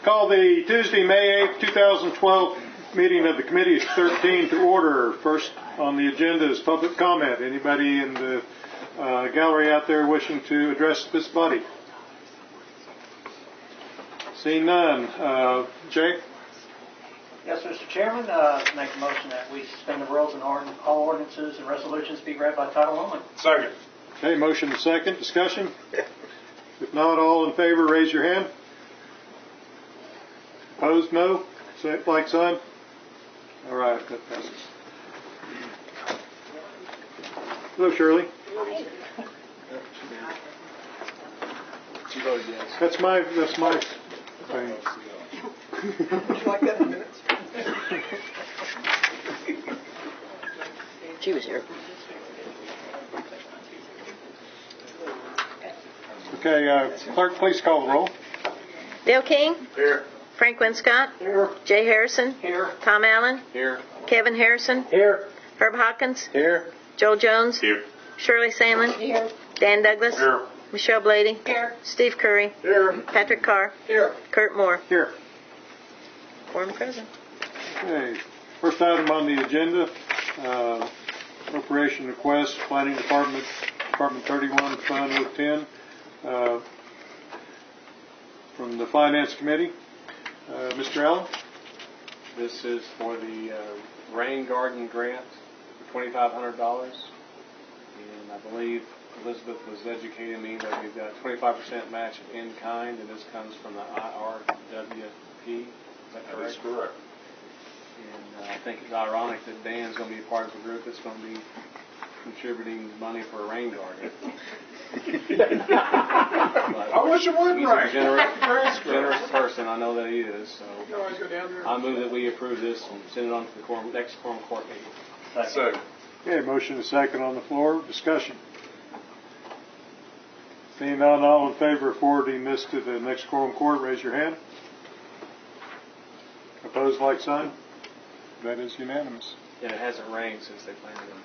Call the Tuesday, May 8th, 2012 meeting of the Committee of 13 to order. First on the agenda is public comment. Anybody in the gallery out there wishing to address this body? Seeing none. Jay? Yes, Mr. Chairman, make a motion that we suspend the rules and all ordinances and resolutions be read by title only. Second. Okay, motion and second. Discussion? If not, all in favor, raise your hand. Opposed, no? Like sign? All right, that passes. Hello, Shirley. She voted yes. That's my thing. Would you like that in minutes? She was here. Okay, clerk, please call the roll. Dale King, Here. Frank Winscott, Here. Jay Harrison, Here. Tom Allen, Here. Kevin Harrison, Here. Herb Hawkins, Here. Joel Jones, Here. Shirley Sandlin, Here. Dan Douglas, Here. Michelle Blady, Here. Steve Curry, Here. Patrick Carr, Here. Kurt Moore. Here. Quorum present. Okay, first item on the agenda, appropriation request, Planning Department, Department 31, Fund 010, from the Finance Committee. Mr. Allen? This is for the rain garden grant for $2,500. And I believe Elizabeth was educating me that we've got 25% match in kind, and this comes from the IRWP. Is that correct? That is correct. And I think it's ironic that Dan's going to be a part of the group that's going to be contributing money for a rain garden. I wish it would He's rain. a generous person. I know that he is. So You always go down there. I move that we approve this and send it on to the next Quorum Court meeting. So. Okay, motion and second on the floor. Discussion. Seeing none, all in favor of forwarding this to the next Quorum Court, raise your hand. Opposed, like sign. That is unanimous. And it hasn't rained since they planted them.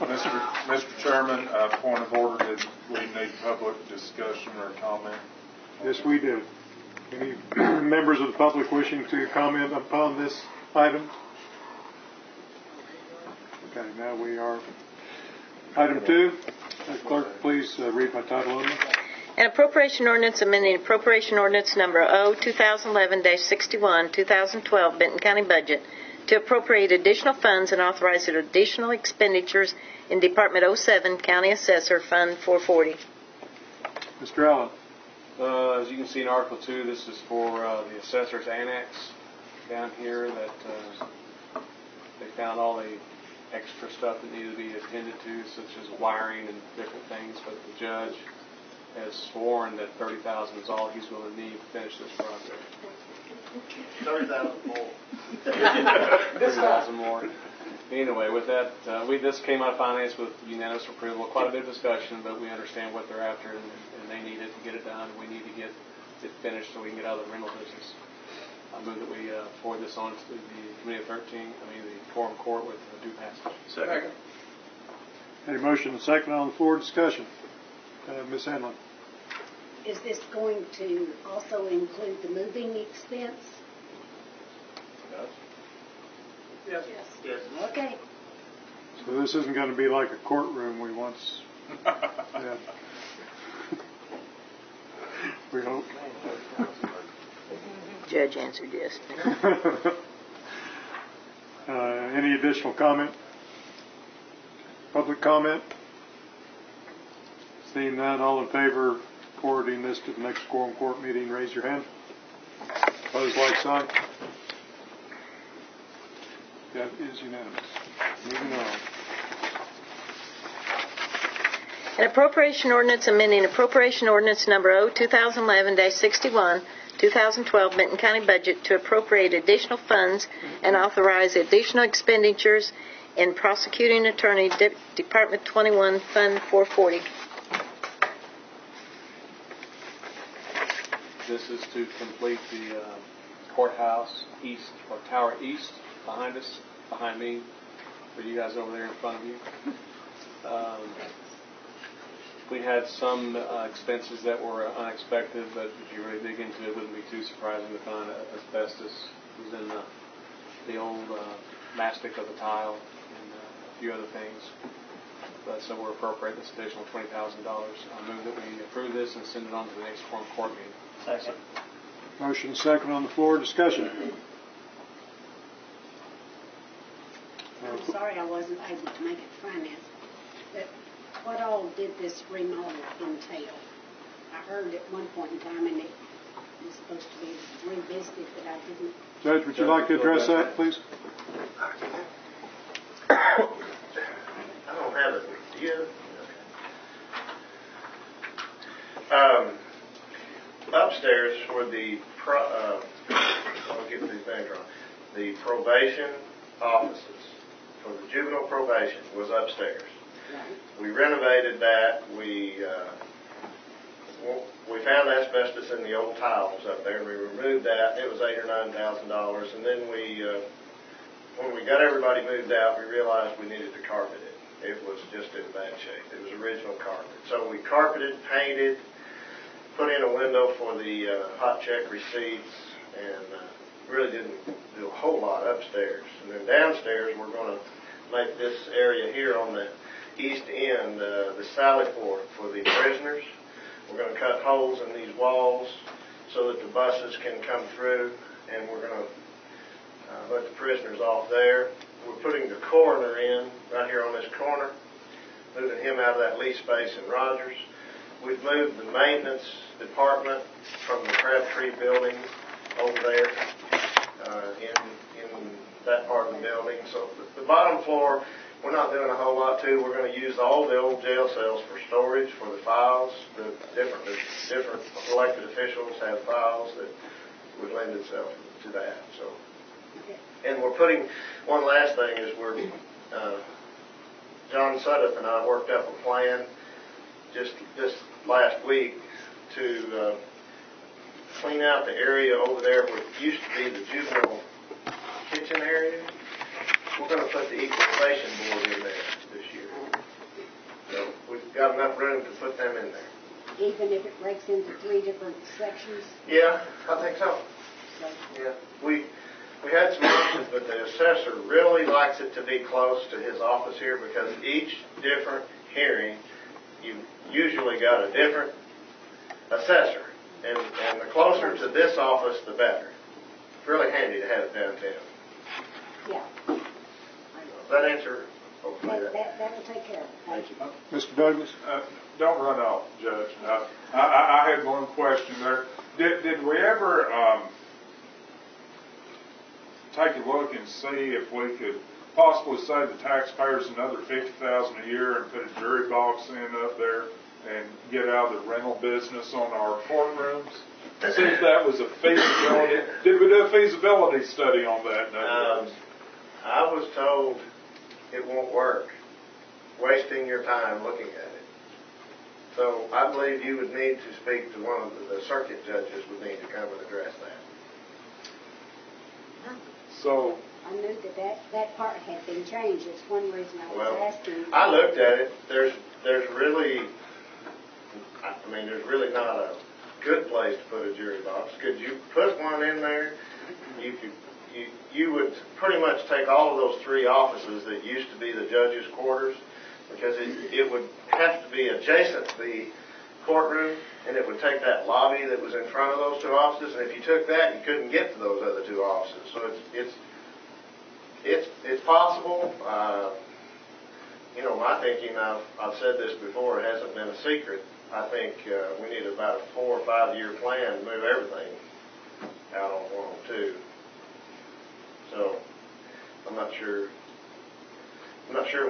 Mr. Chairman, point of order, did we need public discussion or comment? Yes, we do. Any members of the public wishing to comment upon this item? Okay, now we are. Item 2. Clerk, please read by title only. An appropriation ordinance amending appropriation ordinance number 2011-61, 2012 Benton County budget to appropriate additional funds and authorize additional expenditures in Department 07, County Assessor, Fund 440. Mr. Allen. As you can see in Article 2, this is for the Assessor's Annex down here that they found all the extra stuff that needed to be attended to, such as wiring and different things, but the judge has sworn that $30,000 is all he's going to need to finish this project. 30,000 more. 30,000 more. Anyway, with that, this came out of finance with unanimous approval. Quite a bit of discussion, but we understand what they're after, and they need it to get it done. We need to get it finished so we can get out of the rental business. I move that we forward this on to the Committee of 13, the Quorum Court with due passage. Second. Any motion and second on the floor. Discussion. Ms. Hanlon. Is this going to also include the moving expense? Yes. Yes. Okay. So this isn't going to be like a courtroom we once had. We hope. Judge answered yes. Any additional comment? Public comment? Seeing none, all in favor of forwarding this to the next Quorum Court meeting, raise your hand. Opposed, like sign. That is unanimous. Moving on. An appropriation ordinance amending appropriation ordinance number 2011-61, 2012 Benton County budget to appropriate additional funds and authorize additional expenditures in prosecuting attorney Department 21 Fund 440. This is to complete the courthouse east, or tower east, behind us, behind me, for you guys over there in front of you. We had some expenses that were unexpected, but if you really dig into it, it wouldn't be too surprising to find asbestos was in the old mastic of the tile and a few other things. But so we're appropriating this additional $20,000. I move that we approve this and send it on to the next Quorum court meeting. Second. Motion second on the floor. Discussion. I'm sorry I wasn't able to make it to finance, but what all did this remodel entail? I heard at one point in time, and it was supposed to be revisited, but I didn't. Judge, would you like to address that, please? I don't have it. Do you? Okay. Upstairs were the I'll get these names wrong. The probation offices for the juvenile probation was upstairs. Right. We renovated that. We found asbestos in the old tiles up there, and we removed that. It was $8,000 or $9,000, and then when we got everybody moved out, we realized we needed to carpet it. It was just in bad shape. It was original carpet. So we carpeted, painted, put in a window for the hot check receipts, and really didn't do a whole lot upstairs. And then downstairs, we're going to make this area here on the east end the sally port for the prisoners. We're going to cut holes in these walls so that the buses can come through, and we're going to let the prisoners off there. We're putting the coroner in right here on this corner, moving him out of that lease space in Rogers. We've moved the maintenance department from the Crabtree building over there in that part of the building. So the bottom floor, we're not doing a whole lot to. We're going to use all the old jail cells for storage for the files. The different elected officials have files that would lend itself to that. So, and we're putting one last thing is John Suddup and I worked up a plan just this last week to clean out the area over there where it used to be the juvenile kitchen area. We're going to put the equalization board in there this year. So we've got enough room to put them in there. Even if it breaks into 3 different sections? Yeah, I think so. Yeah, we had some options, but the assessor really likes it to be close to his office here because each different hearing, you usually got a different assessor. And the closer to this office, the better. It's really handy to have it downtown. Yeah. Does that answer? Hopefully that will take care of it. Thank you. Mr. Douglas? Don't run off, Judge. I had one question there. Did we ever take a look and see if we could possibly save the taxpayers another $50,000 a year and put a jury box in up there and get out of the rental business on our courtrooms? See if that was a feasibility. Did we do a feasibility study on that? I was told it won't work. Wasting your time looking at it. So I believe you would need to speak to one of the circuit judges would need to come and address that. So I knew that part had been changed. It's one reason I was asking. I looked at it. There's really not a good place to put a jury box. Could you put one in there? You would pretty much take all of those 3 offices that used to be the judge's quarters, because it would have to be adjacent to the courtroom, and it would take that lobby that was in front of those 2 offices, and if you took that, you couldn't get to those other 2 offices. So it's possible. My thinking, I've said this before, it hasn't been a secret. I think we need about a 4 or 5 year plan to move everything out on 102. So I'm not sure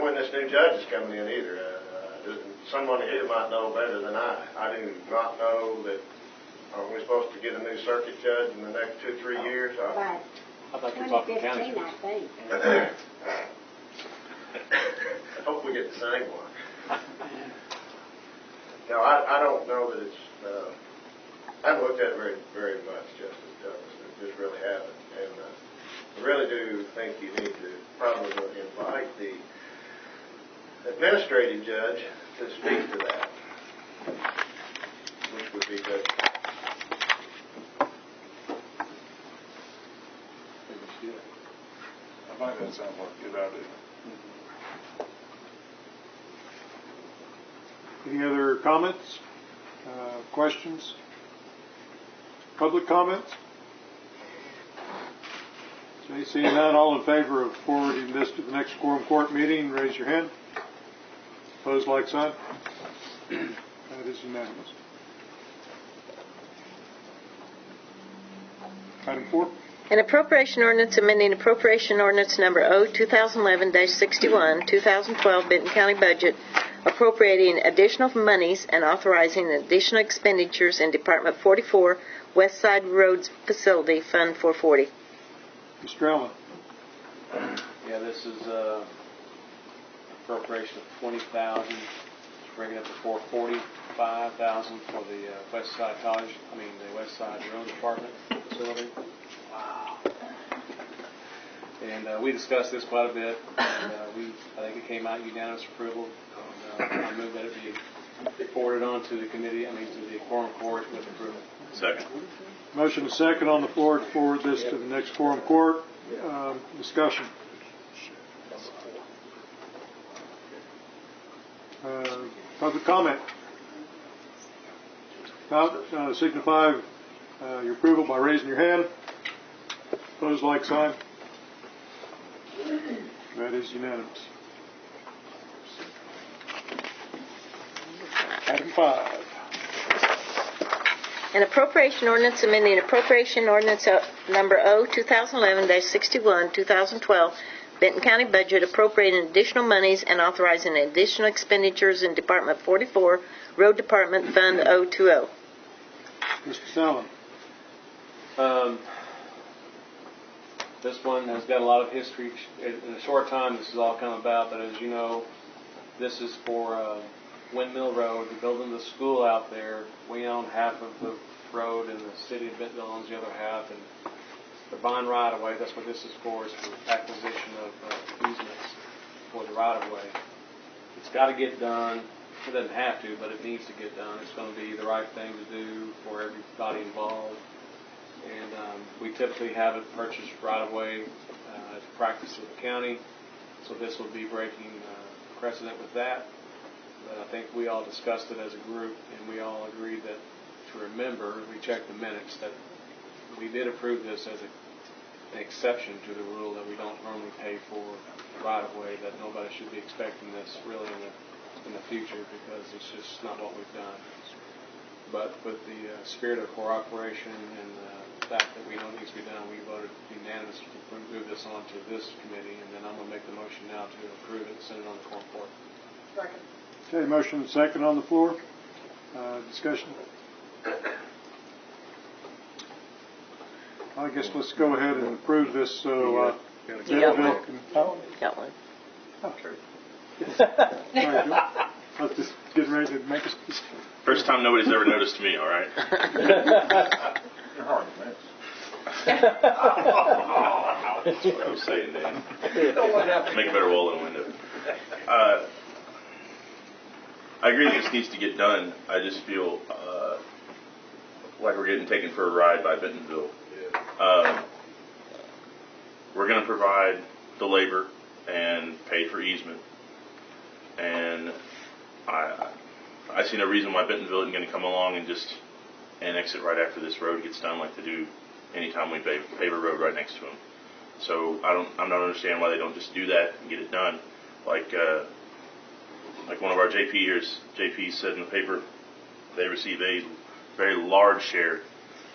when this new judge is coming in either. Somebody here might know better than I. I do not know that. Are we supposed to get a new circuit judge in the next 2-3 years? Right. I thought you were talking county. 2015, I think. I hope we get the same one. No, I don't know that it's. I haven't looked at it very, very much, Justice Douglas. I just really haven't, and I really do think you need to probably invite the administrative judge to speak to that. be good. I think that sounds like a good idea. Any other comments, questions? Public comments? Okay, seeing none, all in favor of forwarding this to the next quorum court meeting, raise your hand. Opposed, like sign. That is unanimous. Item 4. An appropriation ordinance amending appropriation ordinance number O 2011-61, 2012 Benton County budget, appropriating additional monies and authorizing additional expenditures in Department 44, Westside Roads Facility, Fund 440. Mr. Allen. Yeah, this is appropriation of $20,000, bring it up to $445,000 for the Westside the Westside Road Department facility. Wow. And we discussed this quite a bit, and I think it came out unanimous approval. And, I move that it be forwarded on to the committee, to the quorum court with approval. Second. Motion is second on the floor to forward this to the next quorum court. Discussion. Public comment. Now, signify your approval by raising your hand. Opposed, like sign. That is unanimous. Item 5. An appropriation ordinance amending appropriation ordinance number O 2011-61, 2012 Benton County budget, appropriating additional monies and authorizing additional expenditures in Department 44, Road Department, Fund 020. Mr. Sallin. This one has got a lot of history. In a short time, this has all come about, but as you know, this is for Windmill Road. We're building the school out there. We own half of the road, and the City of Bentonville owns the other half. And the bond right-of-way, that's what this is for acquisition of easements for the right-of-way. It's got to get done. It doesn't have to, but it needs to get done. It's going to be the right thing to do for everybody involved. And we typically have it purchased right-of-way as a practice of the county. So this will be breaking precedent with that. But I think we all discussed it as a group, and we all agreed that to remember, we checked the minutes, that we did approve this as an exception to the rule that we don't normally pay for right-of-way, that nobody should be expecting this really in the future, because it's just not what we've done. But with the spirit of cooperation and the fact that we know it needs to be done, we voted unanimously to move this on to this committee, and then I'm going to make the motion now to approve it and send it on the quorum court. Second. Okay, motion and second on the floor. Discussion. I guess let's go ahead and approve this so Bentonville can... Got one. Oh, true. Sorry, Bill. I was just getting ready to make a... First time nobody's ever noticed me, all right? You're hard to miss. That's what I was saying, Dan. Make a better wall in the window. I agree that this needs to get done. I just feel like we're getting taken for a ride by Bentonville. We're going to provide the labor and pay for easement. And I see no reason why Bentonville isn't going to come along and just annex it right after this road gets done, like they do anytime we pave a road right next to them. So I'm not understanding why they don't just do that and get it done. Like one of our JP said in the paper, they receive a very large share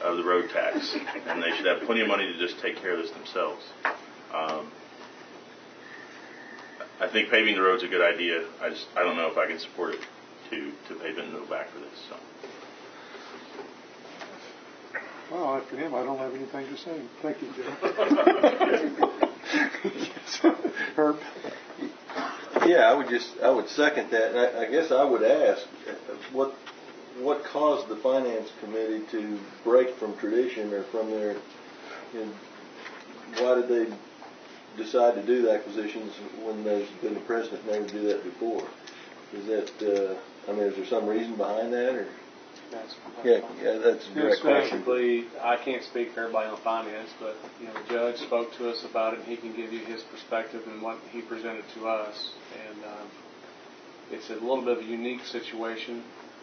of the road tax, and they should have plenty of money to just take care of this themselves. I think paving the road's a good idea. I don't know if I can support it to pay Bentonville back for this. So. Well, after him, I don't have anything to say. Thank you, Jim. Herb. Yeah, I would second that. And I guess I would ask, what caused the finance committee to break from tradition or from their, why did they decide to do the acquisitions when there's been a precedent never to do that before? Is that, is there some reason behind that, or? Yeah, that's a direct question. Basically, I can't speak for everybody on finance, but the judge spoke to us about it, and he can give you his perspective and what he presented to us. And it's a little bit of a unique situation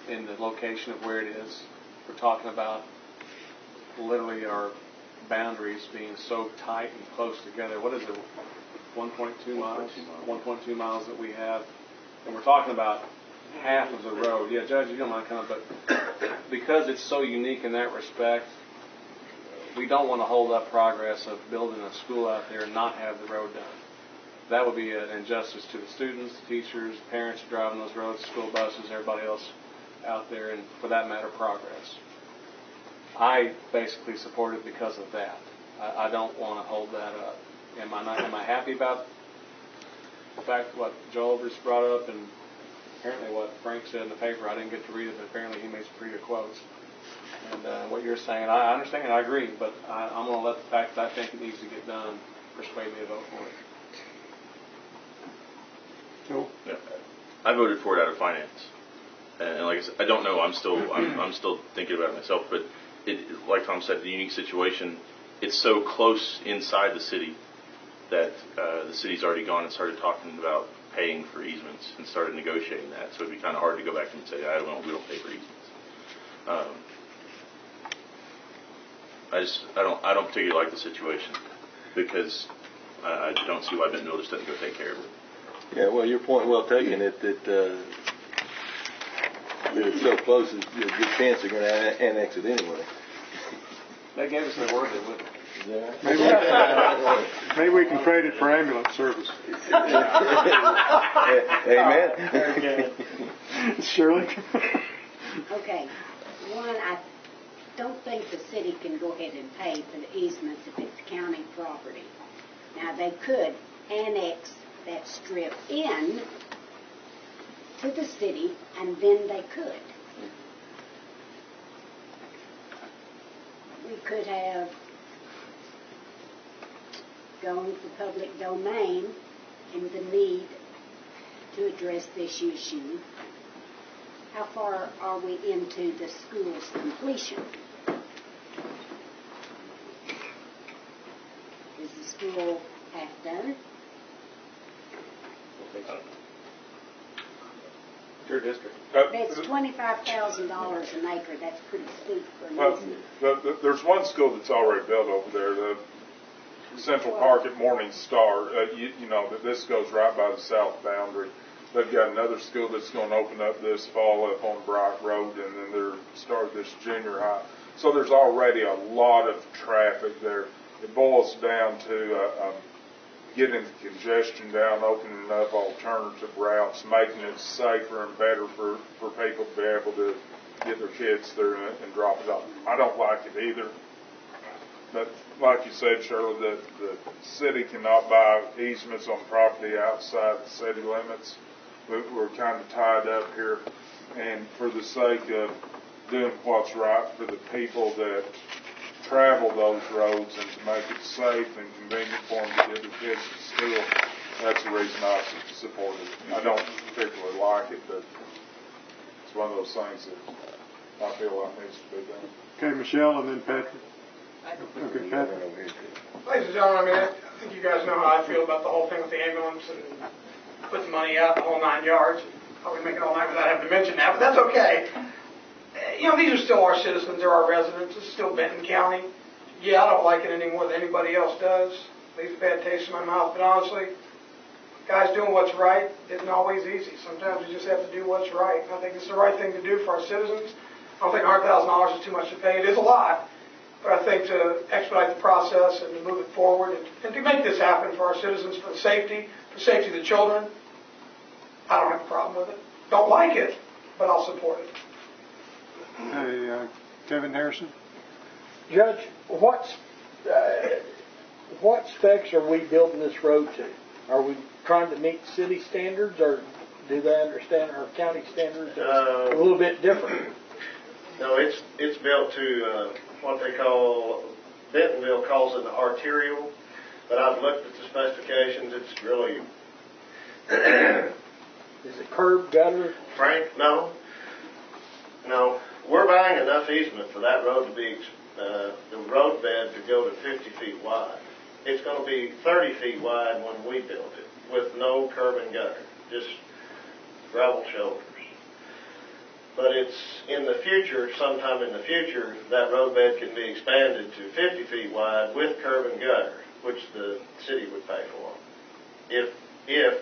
in the location of where it is. We're talking about literally our boundaries being so tight and close together. What is it? 1.2 miles? 1.2 miles that we have, and we're talking about half of the road. Yeah, Judge, you don't mind coming, but because it's so unique in that respect, we don't want to hold up progress of building a school out there and not have the road done. That would be an injustice to the students, the teachers, parents driving those roads, school buses, everybody else out there, and for that matter, progress. I basically support it because of that. I don't want to hold that up. Am I happy about the fact what Joel just brought up and apparently what Frank said in the paper? I didn't get to read it, but apparently he made some pretty good quotes. And what you're saying, I understand and I agree, but I'm going to let the fact that I think it needs to get done persuade me to vote for it. Joel? Yeah. I voted for it out of finance, and like I said, I don't know. I'm still thinking about it myself. But like Tom said, the unique situation. It's so close inside the city that the city's already gone and started talking about paying for easements and started negotiating that. So it'd be kind of hard to go back and say, we don't pay for easements. I don't particularly like the situation because I don't see why Bentonville just doesn't go take care of it. Yeah, well, your point well taken. That it's so close, there's a good chance they're going to annex it anyway. They gave us their word they wouldn't. Yeah. Maybe we can trade it for ambulance service. Amen. Very good. Shirley? Okay, one, I don't think the city can go ahead and pay for the easements if it's county property. Now, they could annex that strip in to the city, and then they could. We could have gone for public domain in the need to address this issue. How far are we into the school's completion? Is the school half done? Your district. That's $25,000 an acre. That's pretty steep for an easement. There's one school that's already built over there, the Central Park at Morning Star. This goes right by the south boundary. They've got another school that's going to open up this fall up on Bright Road, and then they're starting this junior high. So there's already a lot of traffic there. It boils down to getting the congestion down, opening up alternative routes, making it safer and better for people to be able to get their kids through and drop it off. I don't like it either. But like you said, Shirley, the city cannot buy easements on property outside the city limits. We're kind of tied up here. And for the sake of doing what's right for the people that travel those roads and to make it safe and convenient for them to get their kids to school, that's the reason I support it. I don't particularly like it, but it's one of those things that I feel like needs to be done. Okay, Michelle, and then Patrick. Okay, Patrick. Ladies and gentlemen, I think you guys know how I feel about the whole thing with the ambulance and putting money out, the whole 9 yards. Probably make it all night without having to mention that, but that's okay. These are still our citizens, they're our residents. This is still Benton County. Yeah, I don't like it any more than anybody else does. Leaves a bad taste in my mouth, but honestly, guys doing what's right isn't always easy. Sometimes you just have to do what's right. And I think it's the right thing to do for our citizens. I don't think $100,000 is too much to pay. It is a lot. But I think to expedite the process and to move it forward and to make this happen for our citizens, for the safety of the children, I don't have a problem with it. Don't like it, but I'll support it. Hey, Kevin Harrison. Judge, what specs are we building this road to? Are we trying to meet city standards, or do they understand our county standards are a little bit different? No, it's built to what they call, Bentonville calls it an arterial, but I've looked at the specifications. It's really Is it curb, gutter? Frank, no. we're buying enough easement for that road to be, the road bed to go to 50 feet wide. It's going to be 30 feet wide when we build it, with no curb and gutter, just gravel shoulders. But it's in the future, sometime in the future, that road bed can be expanded to 50 feet wide with curb and gutter, which the city would pay for, if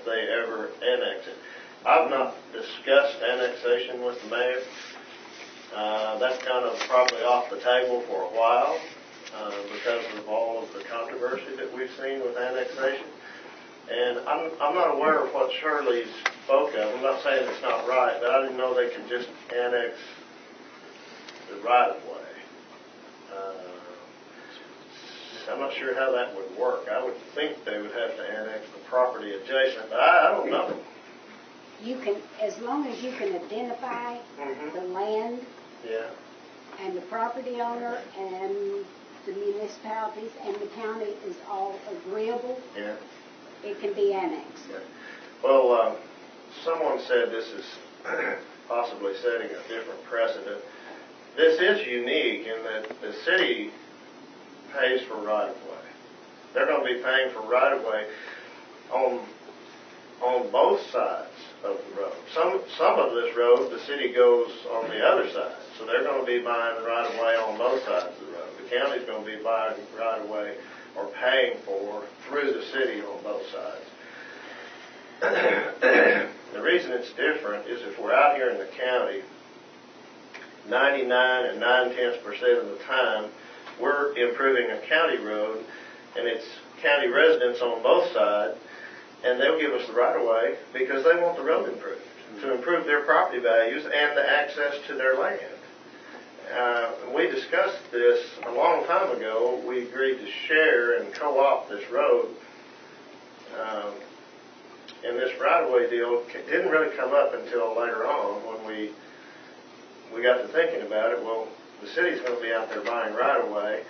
they ever annex it. I've not discussed annexation with the mayor. That's kind of probably off the table for a while because of all of the controversy that we've seen with annexation. And I'm not aware of what Shirley spoke of. I'm not saying it's not right, but I didn't know they could just annex the right-of-way. I'm not sure how that would work. I would think they would have to annex the property adjacent, but I don't know. You can, as long as you can identify the land Yeah. and the property owner and the municipalities and the county is all agreeable, Yeah. it can be annexed. Yeah. Well, someone said this is possibly setting a different precedent. This is unique in that the city pays for right-of-way. They're going to be paying for right-of-way on both sides of the road. Some of this road, the city goes on the other side, so they're going to be buying right-of-way on both sides of the road. The county's going to be buying right-of-way or paying for through the city on both sides. The reason it's different is if we're out here in the county, 99 and 9/10% of the time, we're improving a county road, and it's county residents on both sides, and they'll give us the right-of-way because they want the road improved, to improve their property values and the access to their land. We discussed this a long time ago. We agreed to share and co-op this road. And this right-of-way deal didn't really come up until later on when we got to thinking about it. Well, the city's going to be out there buying right-of-way,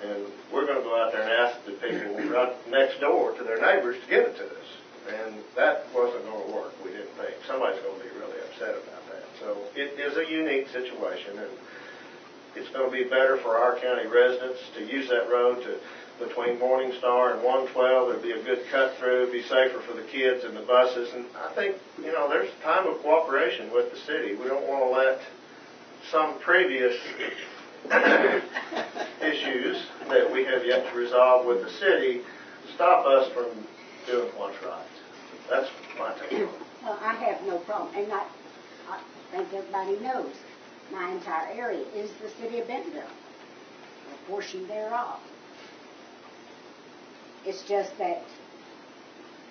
and we're going to go out there and ask the people right next door to their neighbors to give it to us. And that wasn't going to work, we didn't think. Somebody's going to be really upset about that. So it is a unique situation, and it's going to be better for our county residents to use that road between Morningstar and 112. It'd be a good cut through. It'd be safer for the kids and the buses. And I think, there's a time of cooperation with the city. We don't want to let some previous issues that we have yet to resolve with the city stop us from doing what's right. That's my take on it. Well, I have no problem, and I think everybody knows my entire area is the City of Bentonville, a portion thereof. It's just that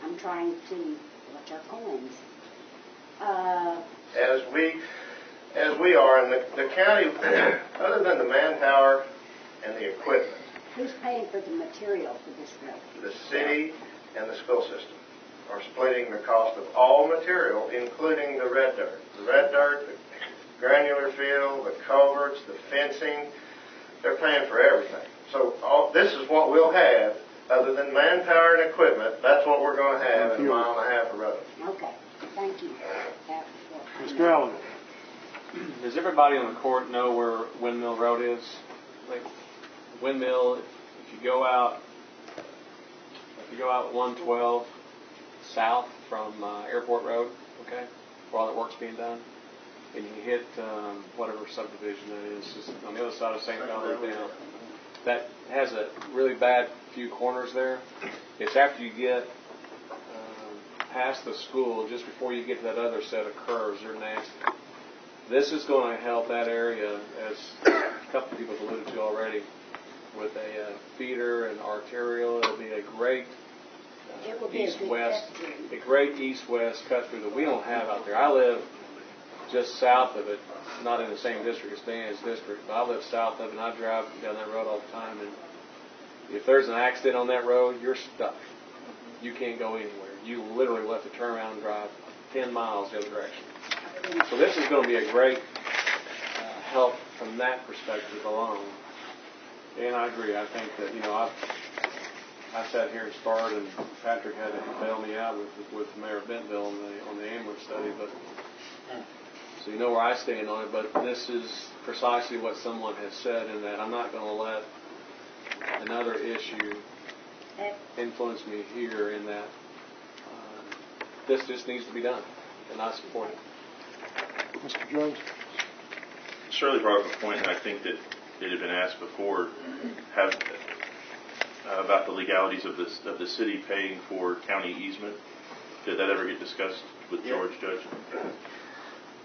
I'm trying to watch our coins. As we are in the county, other than the manpower and the equipment, Who's paying for the material for this road? the city and the school system are splitting the cost of all material, including the red dirt. The red dirt, the granular fill, the culverts, the fencing, they're paying for everything. So this is what we'll have, other than manpower and equipment, that's what we're going to have in a mile and a half of road. Okay, thank you. Mr. Allen. Does everybody on the court know where Windmill Road is? Like Windmill, if you go out 112 south from Airport Road, okay, where all that work's being done, and you hit whatever subdivision that is, just on the other side of St. Valerie down. That has a really bad few corners there. It's after you get past the school, just before you get to that other set of curves. They're nasty. This is going to help that area, as a couple of people have alluded to already, with a feeder and arterial. It'll be a great east-west, cut through that we don't have out there. I live just south of it, not in the same district as Dan's district, but I live south of it, and I drive down that road all the time. And if there's an accident on that road, you're stuck. You can't go anywhere. You literally will have to turn around and drive 10 miles the other direction. So this is going to be a great help from that perspective alone. And I agree. I think that, I sat here and sparred, and Patrick had to bail me out with the mayor of Bentonville on the ambulance study. But So you know where I stand on it, but this is precisely what someone has said, in that I'm not going to let another issue influence me here, in that this just needs to be done, and I support it. Mr. Jones? Shirley brought up a point, and I think that it had been asked before, about the legalities of the city paying for county easement. Did that ever get discussed with George, Judge?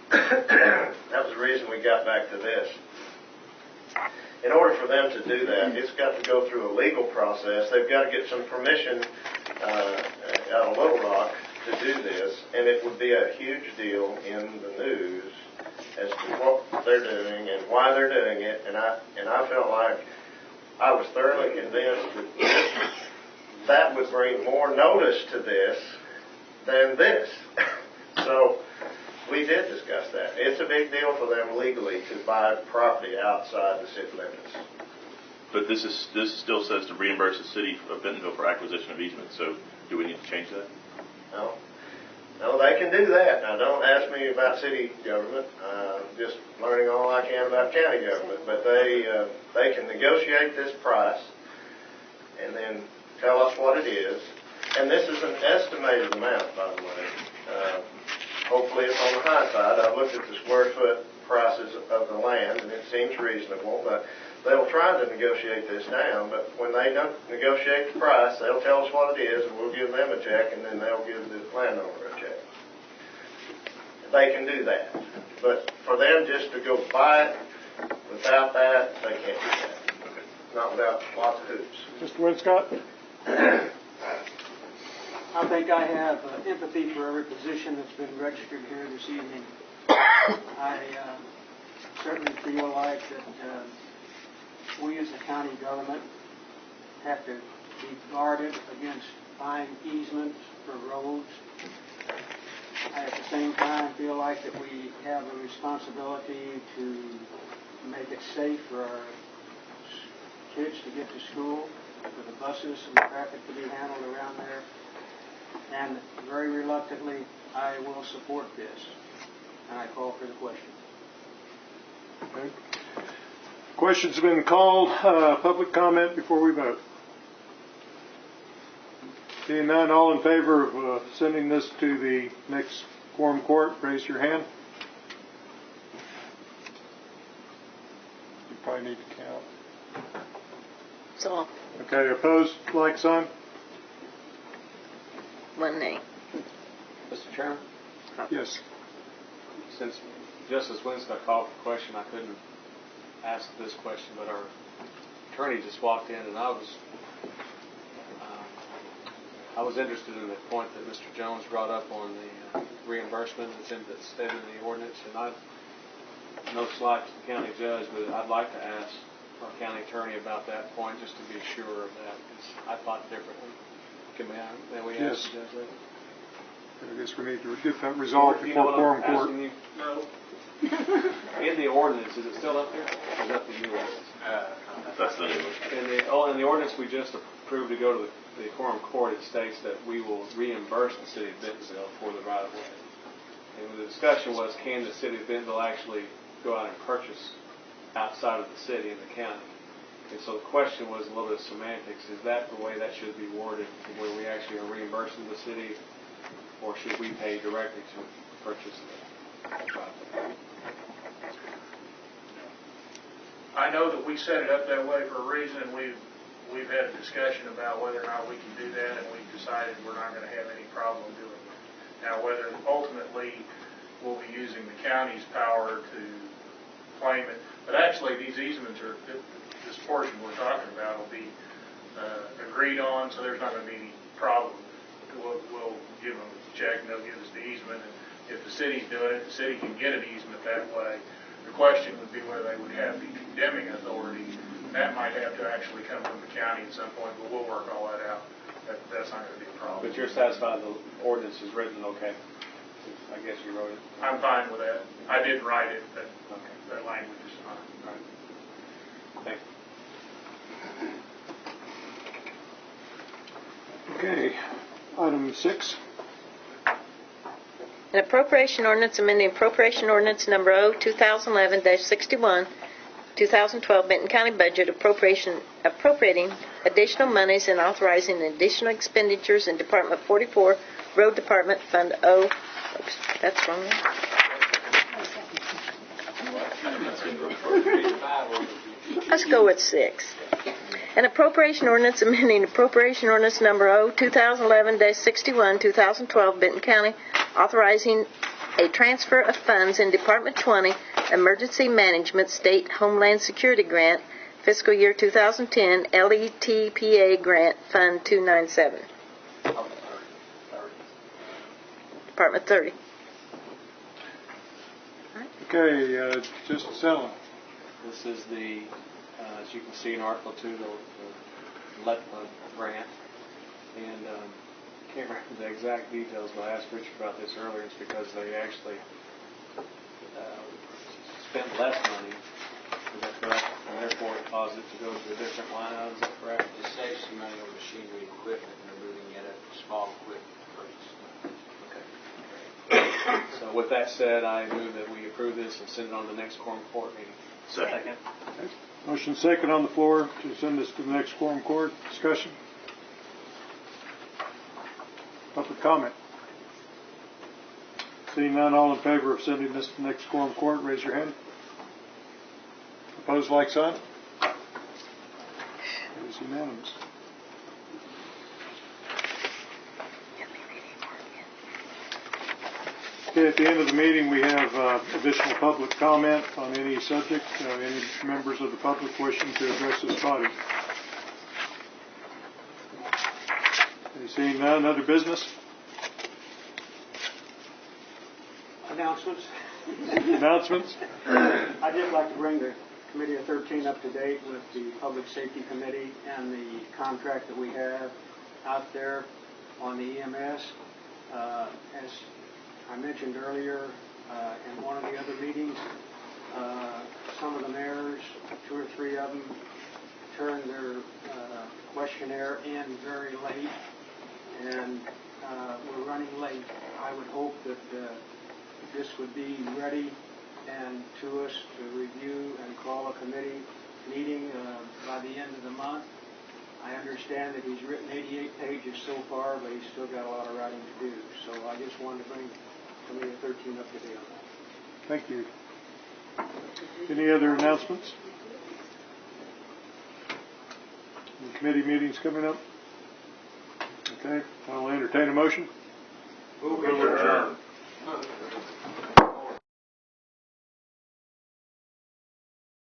That was the reason we got back to this. In order for them to do that, it's got to go through a legal process. They've got to get some permission out of Little Rock to do this, and it would be a huge deal in the news as to what they're doing and why they're doing it. And I felt like I was thoroughly convinced that that would bring more notice to this than this. So we did discuss that. It's a big deal for them legally to buy property outside the city limits. But this still says to reimburse the city of Bentonville for acquisition of easement. So do we need to change that? No, they can do that. Now, don't ask me about city government. Just learning all I can about county government. But they can negotiate this price and then tell us what it is. And this is an estimated amount, by the way. Hopefully it's on the high side. I've looked at the square foot prices of the land, and it seems reasonable. But they'll try to negotiate this down. But when they don't negotiate the price, they'll tell us what it is, and we'll give them a check, and then they'll give the landowner a check. They can do that. But for them just to go buy it without that, they can't do that. Not without lots of hoops. Mr. Winscott? I think I have empathy for every position that's been registered here this evening. I certainly feel like that we as a county government have to be guarded against buying easements for roads. I at the same time feel like that we have a responsibility to make it safe for our kids to get to school, for the buses and the traffic to be handled around there. And very reluctantly, I will support this. And I call for the question. Okay. Questions have been called. Public comment before we vote. Seeing none, all in favor of sending this to the next quorum court, raise your hand. You probably need to count. So, Okay, opposed, like sign? one name. Mr. Chairman? Yes. Since Justice Winscott called for the question, I couldn't ask this question, but our attorney just walked in, and I was interested in the point that Mr. Jones brought up on the reimbursement that's stated in the ordinance, and no slight to the county judge, but I'd like to ask our county attorney about that point just to be sure of that, because I thought differently. May we ask the judge that? I guess we need to get that resolved before quorum court. No. In the ordinance, is it still up there? Or is that the new ordinance? That's the new one. In the ordinance we just approved to go to the quorum court, it states that we will reimburse the city of Bentonville for the right-of-way. And the discussion was, can the city of Bentonville actually go out and purchase outside of the city and the county? And so the question was a little bit of semantics. Is that the way that should be worded, to where we actually are reimbursing the city, or should we pay directly to purchase the property? I know that we set it up that way for a reason, and we've had a discussion about whether or not we can do that, and we've decided we're not going to have any problem doing it. Now, whether ultimately we'll be using the county's power to claim it, but actually these easements are, this portion we're talking about will be agreed on, so there's not going to be any problem. We'll give them a check, and they'll give us the easement, and if the city's doing it, the city can get an easement that way. The question would be whether they would have the condemning authority. That might have to actually come from the county at some point, but we'll work all that out. That's not going to be a problem. But you're satisfied the ordinance is written okay? I guess you wrote it. I'm fine with that. I didn't write it, but that language is fine. All right. Thank you. Okay. Item 6. An appropriation ordinance amending appropriation ordinance number O 2011-61, 2012 Benton County budget appropriating additional monies and authorizing additional expenditures in Department 44, Road Department, Fund O. Oops, that's wrong. Let's go with 6. An appropriation ordinance amending appropriation ordinance number O 2011-61, 2012 Benton County, authorizing a transfer of funds in Department 20 Emergency Management State Homeland Security Grant, fiscal year 2010 LETPA Grant Fund 297. Department 30. Okay, just settling. This is the, as you can see in Article 2, the LETPA grant. And can't remember the exact details, but I asked Richard about this earlier. It's because they actually spent less money. Is that correct? And therefore it caused it to go to a different line item. Is that correct? To save some money on machinery and equipment, and they're moving it at a small equipment purchase. Okay. So with that said, I move that we approve this and send it on to the next Quorum Court meeting. Second. Okay. Motion second on the floor to send this to the next Quorum Court. Discussion. Public comment. Seeing none, all in favor of sending this to the next Quorum Court, raise your hand. Opposed, like sign. It is unanimous. Okay, at the end of the meeting, we have additional public comment on any subject. Any members of the public wishing to address this body? Seeing none, other business? Announcements. Announcements? I'd just like to bring the Committee of 13 up to date with the Public Safety Committee and the contract that we have out there on the EMS. As I mentioned earlier in one of the other meetings, some of the mayors, 2 or 3 of them, turned their questionnaire in very late, and we're running late. I would hope that this would be ready and to us to review and call a committee meeting by the end of the month. I understand that he's written 88 pages so far, but he's still got a lot of writing to do. So I just wanted to bring Committee of 13 up to date on that. Thank you. Any other announcements? Any committee meetings coming up? Okay, I'll entertain a motion. Move adjourned.